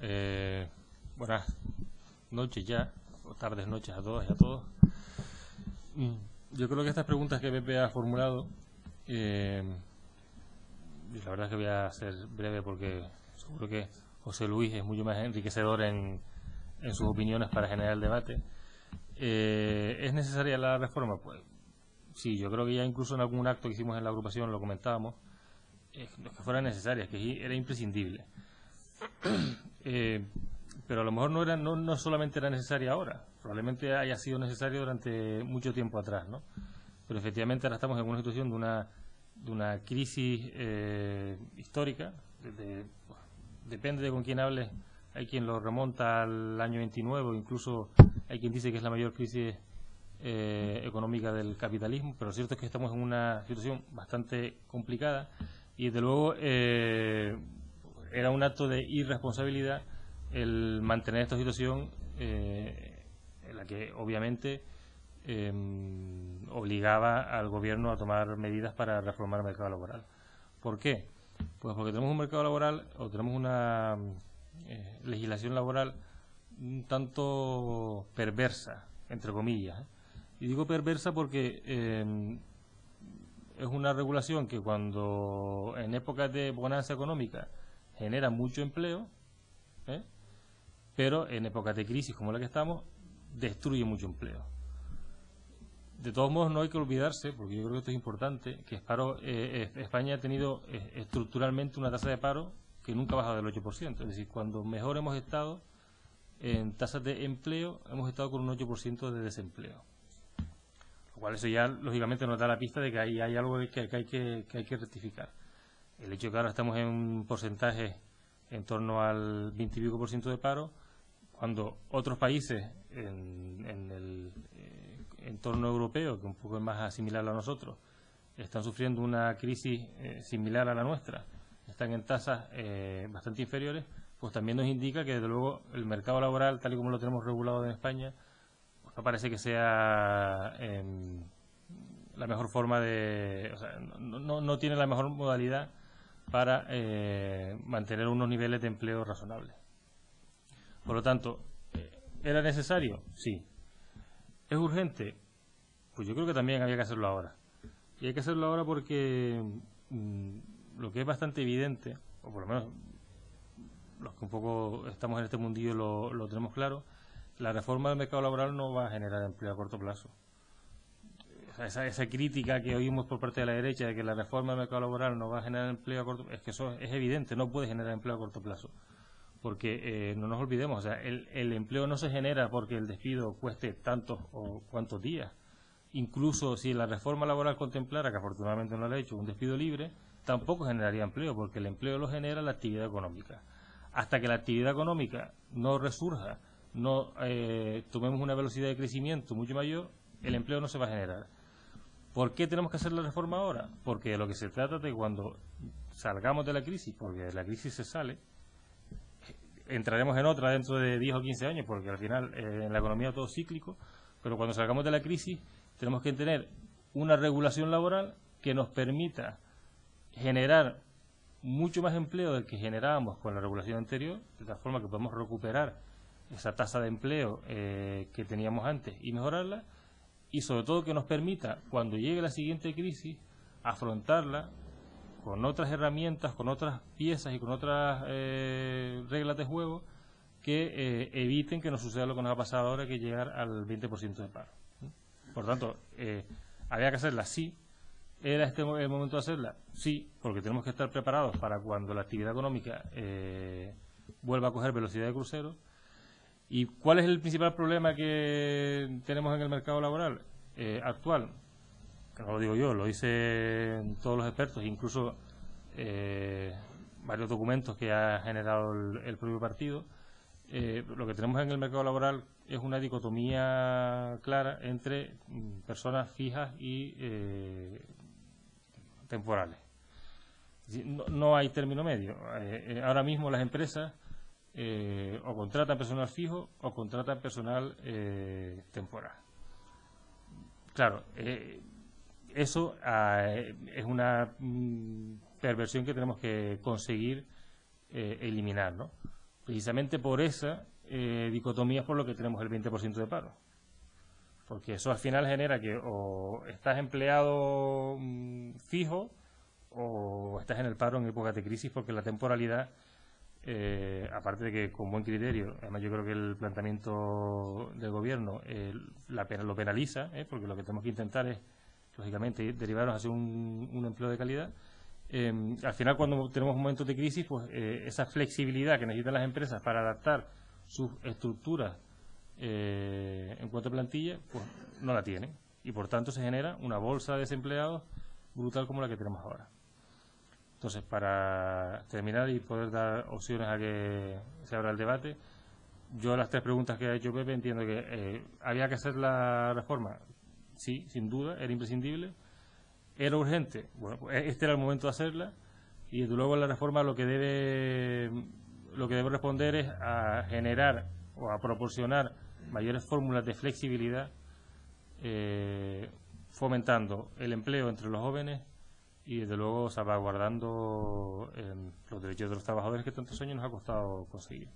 Buenas noches ya, o tardes noches a todas y a todos. Yo creo que estas preguntas que Pepe ha formulado, la verdad es que voy a ser breve porque seguro que José Luis es mucho más enriquecedor en sus opiniones para generar el debate. ¿Es necesaria la reforma? Pues sí, yo creo que ya incluso en algún acto que hicimos en la agrupación lo comentábamos, no es que fuera necesaria, es que era imprescindible. Pero a lo mejor no solamente era necesaria ahora, probablemente haya sido necesario durante mucho tiempo atrás, ¿no? Pero efectivamente ahora estamos en una situación de una crisis histórica, depende de con quién hables. Hay quien lo remonta al año 29, o incluso hay quien dice que es la mayor crisis económica del capitalismo, pero lo cierto es que estamos en una situación bastante complicada y desde luego era un acto de irresponsabilidad el mantener esta situación en la que obviamente obligaba al gobierno a tomar medidas para reformar el mercado laboral. ¿Por qué? Pues porque tenemos un mercado laboral o tenemos una legislación laboral un tanto perversa, entre comillas. Y digo perversa porque es una regulación que cuando en épocas de bonanza económica genera mucho empleo, pero en épocas de crisis como la que estamos, destruye mucho empleo. De todos modos, no hay que olvidarse, porque yo creo que esto es importante, que España ha tenido estructuralmente una tasa de paro que nunca ha bajado del 8%. Es decir, cuando mejor hemos estado en tasas de empleo, hemos estado con un 8% de desempleo. Lo cual eso ya, lógicamente, nos da la pista de que hay algo que hay que rectificar. El hecho de que ahora estamos en un porcentaje en torno al 20 y pico % de paro, cuando otros países en el entorno europeo, que un poco es más asimilar a nosotros, están sufriendo una crisis similar a la nuestra, están en tasas bastante inferiores, pues también nos indica que desde luego el mercado laboral, tal y como lo tenemos regulado en España, pues no parece que sea la mejor forma de... O sea, no tiene la mejor modalidad para mantener unos niveles de empleo razonables. Por lo tanto, ¿era necesario? Sí. ¿Es urgente? Pues yo creo que también había que hacerlo ahora. Y hay que hacerlo ahora porque lo que es bastante evidente, o por lo menos los que un poco estamos en este mundillo lo tenemos claro, la reforma del mercado laboral no va a generar empleo a corto plazo. Esa crítica que oímos por parte de la derecha de que la reforma del mercado laboral no va a generar empleo a corto plazo, es que eso es evidente, no puede generar empleo a corto plazo. Porque no nos olvidemos, o sea, el empleo no se genera porque el despido cueste tantos o cuantos días. Incluso si la reforma laboral contemplara, que afortunadamente no lo ha hecho, un despido libre, tampoco generaría empleo, porque el empleo lo genera la actividad económica. Hasta que la actividad económica no resurja, no tomemos una velocidad de crecimiento mucho mayor, el empleo no se va a generar. ¿Por qué tenemos que hacer la reforma ahora? Porque de lo que se trata es de cuando salgamos de la crisis, porque de la crisis se sale, entraremos en otra dentro de 10 o 15 años, porque al final en la economía todo es cíclico, pero cuando salgamos de la crisis tenemos que tener una regulación laboral que nos permita generar mucho más empleo del que generábamos con la regulación anterior, de tal forma que podemos recuperar esa tasa de empleo que teníamos antes y mejorarla, y sobre todo que nos permita, cuando llegue la siguiente crisis, afrontarla con otras herramientas, con otras piezas y con otras reglas de juego que eviten que nos suceda lo que nos ha pasado ahora, que es llegar al 20% de paro. Por tanto, había que hacerla, sí. ¿Era este el momento de hacerla? Sí, porque tenemos que estar preparados para cuando la actividad económica vuelva a coger velocidad de crucero. ¿Y cuál es el principal problema que tenemos en el mercado laboral actual? Que no lo digo yo, lo dicen todos los expertos, incluso varios documentos que ha generado el propio partido. Lo que tenemos en el mercado laboral es una dicotomía clara entre personas fijas y temporales. No hay término medio. Ahora mismo las empresas o contratan personal fijo o contratan personal temporal. Claro, eso es una perversión que tenemos que conseguir eliminar, ¿no? Precisamente por esa dicotomía es por lo que tenemos el 20% de paro. Porque eso al final genera que o estás empleado fijo o estás en el paro en épocas de crisis, porque la temporalidad, aparte de que con buen criterio, además yo creo que el planteamiento del gobierno lo penaliza, porque lo que tenemos que intentar es, lógicamente, derivarnos hacia un empleo de calidad. Al final, cuando tenemos momentos de crisis, pues esa flexibilidad que necesitan las empresas para adaptar sus estructuras en cuanto a plantilla, pues no la tienen, y por tanto se genera una bolsa de desempleados brutal como la que tenemos ahora. Entonces, para terminar y poder dar opciones a que se abra el debate, yo las tres preguntas que ha hecho Pepe entiendo que había que hacer la reforma, sí, sin duda, era imprescindible. ¿Era urgente? Bueno, pues este era el momento de hacerla, y desde luego la reforma lo que debe responder es a generar o a proporcionar mayores fórmulas de flexibilidad, fomentando el empleo entre los jóvenes y desde luego salvaguardando los derechos de los trabajadores que tantos años nos ha costado conseguir.